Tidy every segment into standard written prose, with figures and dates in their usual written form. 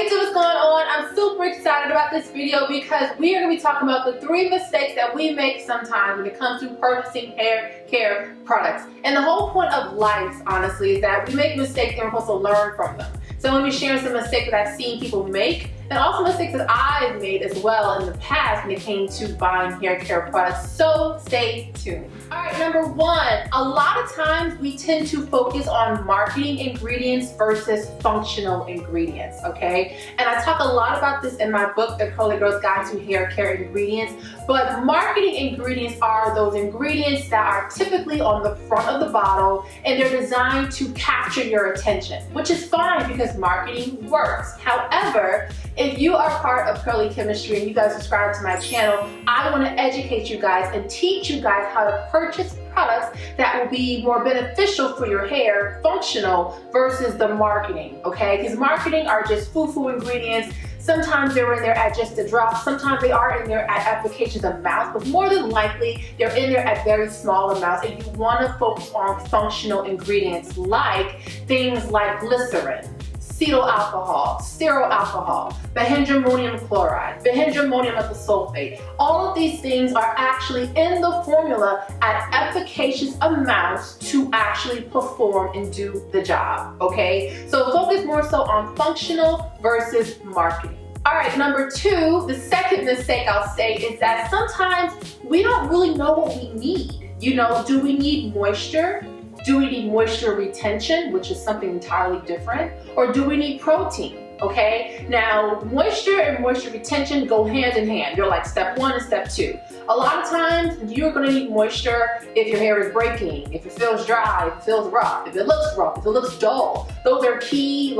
Hey YouTube, what's going on? I'm super excited about this video because we are going to be talking about the 3 mistakes that we make sometimes when it comes to purchasing hair care products. And the whole point of life, honestly, is that we make mistakes and we're supposed to learn from them. So I'm going to be sharing some mistakes that I've seen people make and also mistakes that I've made as well in the past when it came to buying hair care products. So stay tuned. Alright, number 1, a lot of times we tend to focus on marketing ingredients versus functional ingredients, okay? And I talk a lot about this in my book, The Curly Girl's Guide to Hair Care Ingredients, but marketing ingredients are those ingredients that are typically on the front of the bottle and they're designed to capture your attention, which is fine because marketing works. However, if you are part of Curly Chemistry and you guys subscribe to my channel, I want to educate you guys and teach you guys how to purchase products that will be more beneficial for your hair, functional, versus the marketing, okay? Because marketing are just foo-foo ingredients. Sometimes they're in there at just a drop, sometimes they are in there at applications amounts, but more than likely they're in there at very small amounts, and you want to focus on functional ingredients like things like glycerin, cetyl alcohol, stearyl alcohol, bihydramonium chloride, bihydramonium sulfate. All of these things are actually in the formula at efficacious amounts to actually perform and do the job, okay? So focus more so on functional versus marketing. Alright, number 2, the second mistake I'll say is that sometimes we don't really know what we need. You know, do we need moisture? Do we need moisture retention, which is something entirely different? Or do we need protein? Okay, now moisture and moisture retention go hand in hand. You're like step 1 and step 2. A lot of times you're going to need moisture if your hair is breaking, if it feels dry, if it feels rough, if it looks dull. Those are key,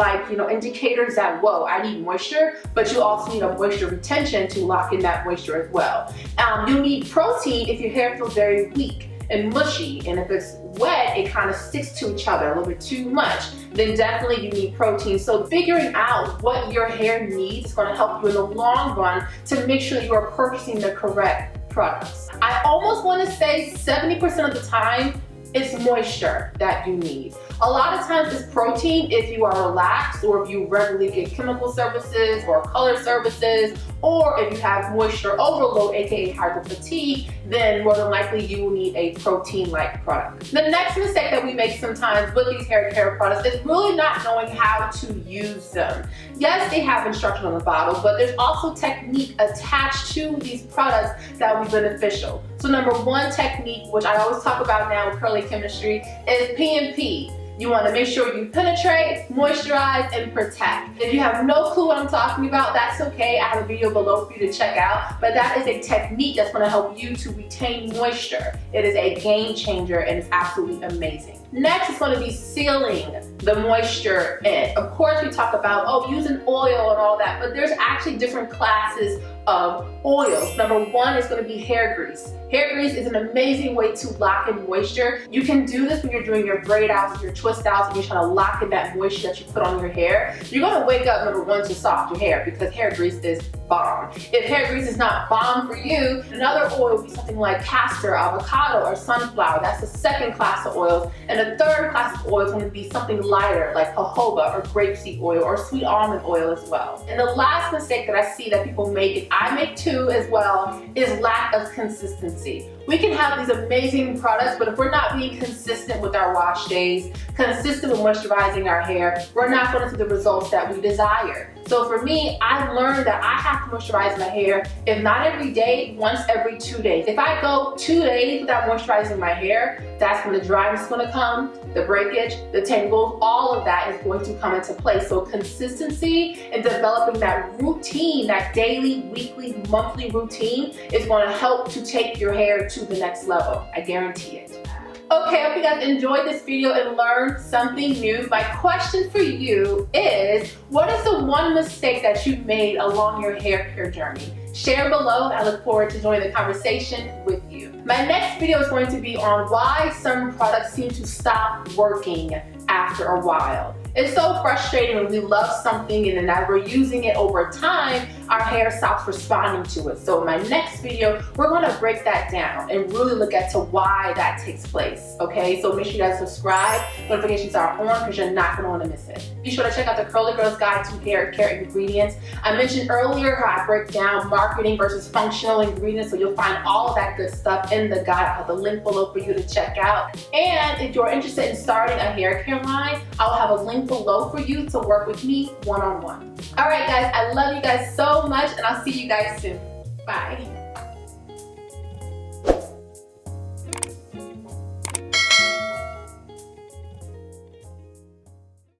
indicators that, whoa, I need moisture, but you also need a moisture retention to lock in that moisture as well. You'll need protein if your hair feels very weak and mushy, and if it's wet, it kind of sticks to each other a little bit too much, then definitely you need protein. So figuring out what your hair needs is going to help you in the long run to make sure you are purchasing the correct products. I almost want to say 70% of the time, it's moisture that you need. A lot of times it's protein if you are relaxed or if you regularly get chemical services or color services, or if you have moisture overload, aka hyperfatigue, then more than likely you will need a protein-like product. The next mistake that we make sometimes with these hair care products is really not knowing how to use them. Yes, they have instruction on the bottle, but there's also technique attached to these products that will be beneficial. So number 1 technique, which I always talk about now with Curly Chemistry, is P&P. You want to make sure you penetrate, moisturize, and protect. If you have no clue what I'm talking about, that's okay. I have a video below for you to check out, but that is a technique that's going to help you to retain moisture. It is a game changer and it's absolutely amazing. Next is going to be sealing the moisture in. Of course, we talk about, using oil and all that, but there's actually different classes of oils. Number 1 is going to be hair grease. Hair grease is an amazing way to lock in moisture. You can do this when you're doing your braid outs, your twist outs, and you're trying to lock in that moisture that you put on your hair. You're going to wake up, number 1, to soft your hair because hair grease is bomb. If hair grease is not bomb for you, another oil would be something like castor, avocado, or sunflower. That's the 2nd class of oils. And the 3rd class of oil is going to be something lighter like jojoba or grapeseed oil or sweet almond oil as well. And the last mistake that I see that people make, and I make too as well, is lack of consistency. We can have these amazing products, but if we're not being consistent with our wash days, consistent with moisturizing our hair, we're not going to see the results that we desire. So for me, I've learned that I have to moisturize my hair, if not every day, once every 2 days. If I go 2 days without moisturizing my hair, that's when the dryness is going to come, the breakage, the tangles, all of that is going to come into play. So consistency and developing that routine, that daily, weekly, monthly routine is going to help to take your hair to the next level. I guarantee it. Okay, I hope you guys enjoyed this video and learned something new. My question for you is, what is the 1 mistake that you've made along your hair care journey? Share below. I look forward to joining the conversation with you. My next video is going to be on why some products seem to stop working after a while. It's so frustrating when we love something and then as we're using it over time, our hair stops responding to it. So in my next video, we're gonna break that down and really look at to why that takes place, okay? So make sure you guys subscribe, notifications are on because you're not gonna wanna miss it. Be sure to check out the Curly Girl's Guide to Hair Care Ingredients. I mentioned earlier how I break down marketing versus functional ingredients, so you'll find all of that good stuff in the guide. I'll have the link below for you to check out. And if you're interested in starting a hair care line, I'll have a link below for you to work with me one-on-one. All right, guys, I love you guys so much, and I'll see you guys soon. Bye.